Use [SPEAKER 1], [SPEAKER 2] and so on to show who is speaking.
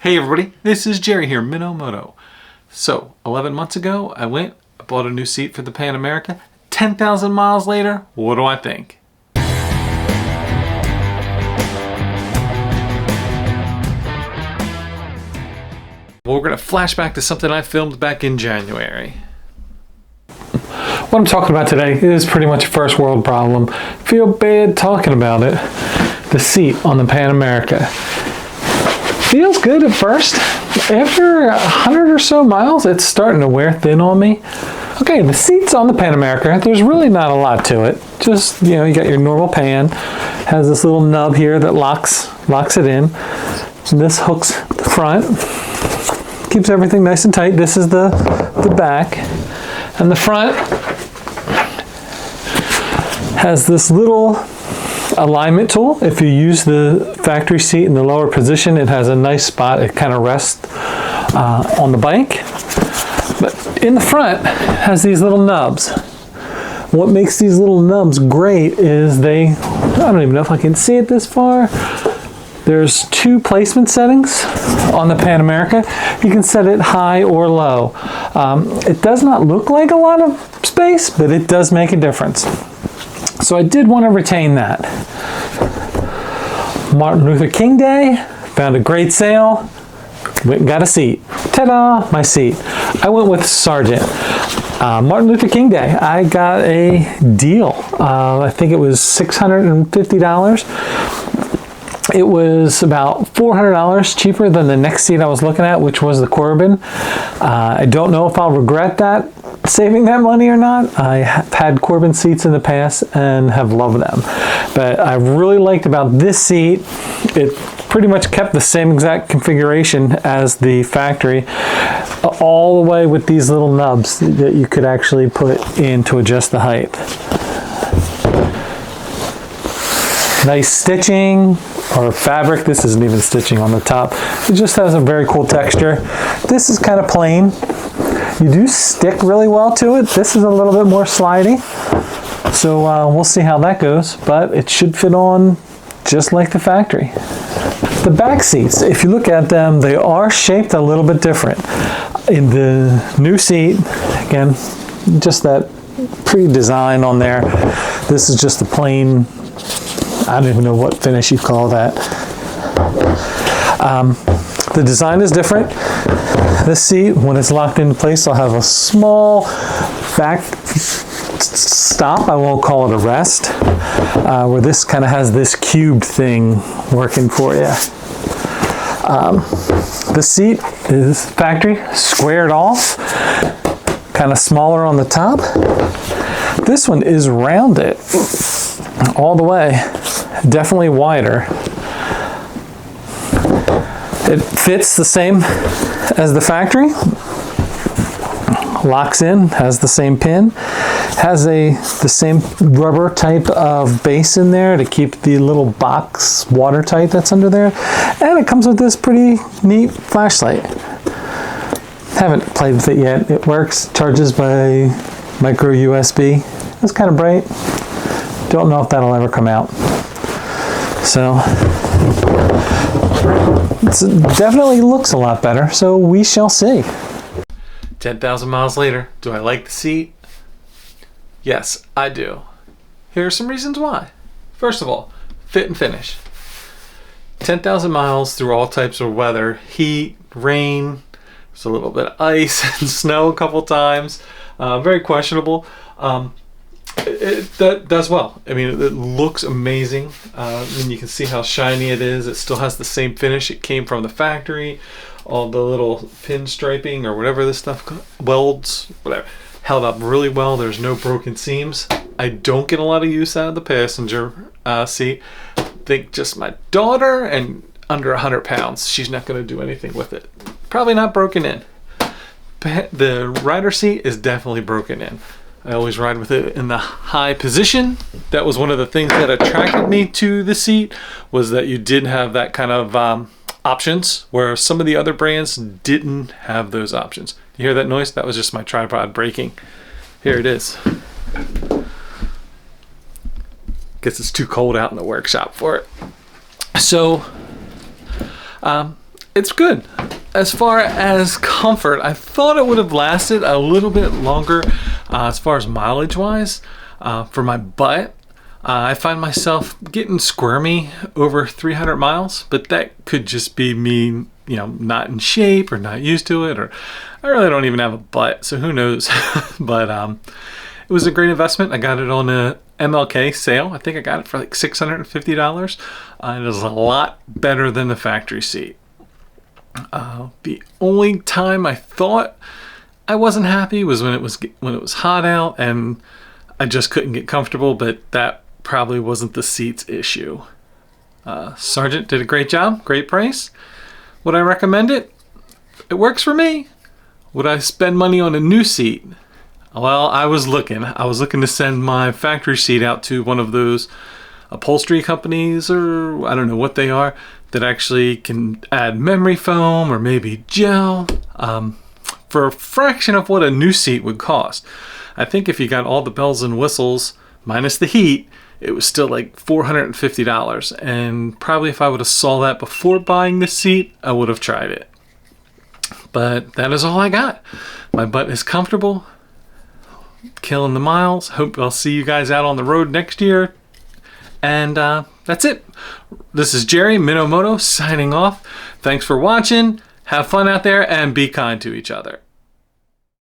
[SPEAKER 1] Hey everybody, this is Jerry here, Minomoto. So, 11 months ago, I bought a new seat for the Pan America. 10,000 miles later, what do I think? Well, we're going to flash back to something I filmed back in January.
[SPEAKER 2] What I'm talking about today is pretty much a first world problem. Feel bad talking about it. The seat on the Pan America. Feels good at first. After 100 or so miles, it's starting to wear thin on me. Okay, the seats on the Pan America, there's really not a lot to it. Just, you got your normal pan. Has this little nub here that locks it in. And this hooks the front. Keeps everything nice and tight. This is the back. And the front has this little alignment tool. If you use the factory seat in the lower position, it has a nice spot. It kind of rests on the bike. But in the front, it has these little nubs. What makes these little nubs great is I don't even know if I can see it this far. There's two placement settings on the Pan America. You can set it high or low. It does not look like a lot of space, but it does make a difference. So I did want to retain that. Martin Luther King Day, found a great sale, went and got a seat. Ta-da, my seat. I went with Sargent. Martin Luther King Day, I got a deal. I think it was $650. It was about $400 cheaper than the next seat I was looking at, which was the Corbin. I don't know if I'll regret that, saving that money or not. I have had Corbin seats in the past and have loved them. But I really liked about this seat, it pretty much kept the same exact configuration as the factory, all the way with these little nubs that you could actually put in to adjust the height. Nice stitching or fabric. This isn't even stitching on the top. It just has a very cool texture. This is kind of plain. You do stick really well to it. This is a little bit more slidey. So we'll see how that goes, but it should fit on just like the factory. The back seats, if you look at them, they are shaped a little bit different. In the new seat, again, just that pre-design on there. This is just a plain, I don't even know what finish you call that. The design is different. This seat, when it's locked into place, I'll have a small back stop. I won't call it a rest, where this kind of has this cubed thing working for you. The seat is factory, squared off, kind of smaller on the top. This one is rounded all the way, definitely wider. It fits the same as the factory, locks in, has the same pin, has the same rubber type of base in there to keep the little box watertight that's under there, and it comes with this pretty neat flashlight. Haven't played with it yet. It works, charges by micro USB. It's kind of bright. Don't know if that'll ever come out. So it definitely looks a lot better, so we shall see.
[SPEAKER 1] 10,000 miles later, do I like the seat? Yes, I do. Here are some reasons why. First of all, fit and finish. 10,000 miles through all types of weather, heat, rain, there's a little bit of ice and snow a couple times. Very questionable. That does well. I mean, it looks amazing. And you can see how shiny it is. It still has the same finish. It came from the factory. All the little pin striping or whatever this stuff, welds, whatever, held up really well. There's no broken seams. I don't get a lot of use out of the passenger seat. I think just my daughter and under 100 pounds. She's not going to do anything with it. Probably not broken in. The rider seat is definitely broken in. I always ride with it in the high position. That was one of the things that attracted me to the seat, was that you did have that kind of options, where some of the other brands didn't have those options. You hear that noise? That was just my tripod breaking. Here it is. Guess it's too cold out in the workshop for it. So it's good. As far as comfort, I thought it would have lasted a little bit longer as far as mileage wise. For my butt, I find myself getting squirmy over 300 miles, but that could just be me, not in shape or not used to it, or I really don't even have a butt, so who knows. But it was a great investment. I got it on a MLK sale. I think I got it for like $650. It was a lot better than the factory seat. The only time I thought I wasn't happy was when it was hot out and I just couldn't get comfortable, but that probably wasn't the seat's issue. Sargent did a great job, great price. Would I recommend it? It works for me. Would I spend money on a new seat? Well, I was looking to send my factory seat out to one of those upholstery companies, or I don't know what they are, that actually can add memory foam or maybe gel for a fraction of what a new seat would cost. I think if you got all the bells and whistles minus the heat, it was still like $450. And probably if I would have saw that before buying this seat, I would have tried it. But that is all I got. My butt is comfortable, killing the miles. Hope I'll see you guys out on the road next year. And that's it. This is Jerry Minomoto signing off. Thanks for watching. Have fun out there and be kind to each other.